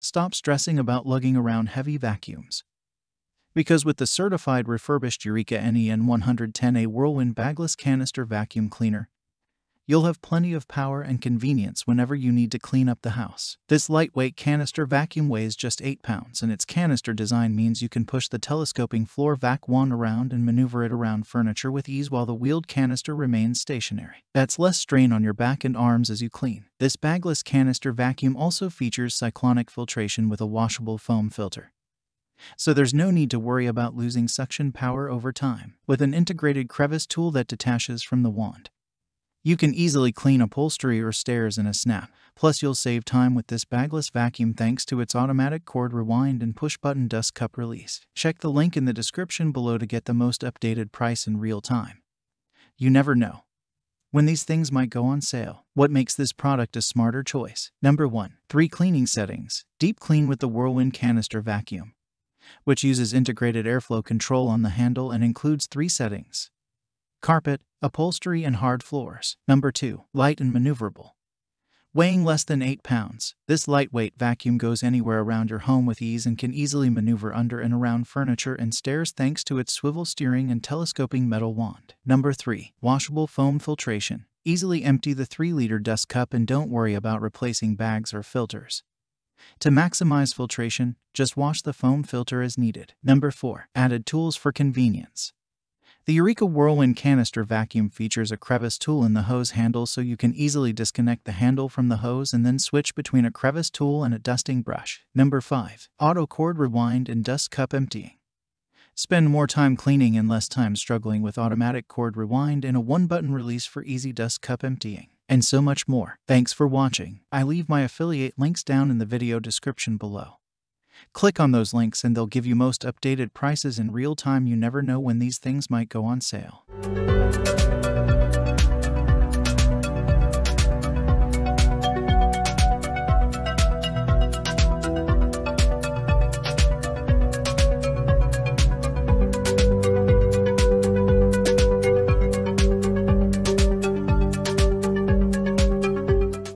Stop stressing about lugging around heavy vacuums. Because with the certified refurbished Eureka NEN 110A Whirlwind Bagless Canister Vacuum Cleaner, you'll have plenty of power and convenience whenever you need to clean up the house. This lightweight canister vacuum weighs just 8 pounds, and its canister design means you can push the telescoping floor vac wand around and maneuver it around furniture with ease while the wheeled canister remains stationary. That's less strain on your back and arms as you clean. This bagless canister vacuum also features cyclonic filtration with a washable foam filter, so there's no need to worry about losing suction power over time. With an integrated crevice tool that detaches from the wand, you can easily clean upholstery or stairs in a snap. Plus, you'll save time with this bagless vacuum thanks to its automatic cord rewind and push-button dust cup release. Check the link in the description below to get the most updated price in real time. You never know when these things might go on sale. What makes this product a smarter choice? Number 1. 3 cleaning settings. Deep clean with the Whirlwind Canister Vacuum, which uses integrated airflow control on the handle and includes 3 settings: carpet, upholstery, and hard floors. Number 2. Light and maneuverable. Weighing less than 8 pounds, this lightweight vacuum goes anywhere around your home with ease and can easily maneuver under and around furniture and stairs thanks to its swivel steering and telescoping metal wand. Number 3. Washable foam filtration. Easily empty the 3-liter dust cup and don't worry about replacing bags or filters. To maximize filtration, just wash the foam filter as needed. Number 4. Added tools for convenience. The Eureka Whirlwind Canister Vacuum features a crevice tool in the hose handle, so you can easily disconnect the handle from the hose and then switch between a crevice tool and a dusting brush. Number 5. Auto cord rewind and dust cup emptying. Spend more time cleaning and less time struggling with automatic cord rewind and a 1-button release for easy dust cup emptying, and so much more. Thanks for watching. I leave my affiliate links down in the video description below. Click on those links and they'll give you most updated prices in real time. You never know when these things might go on sale.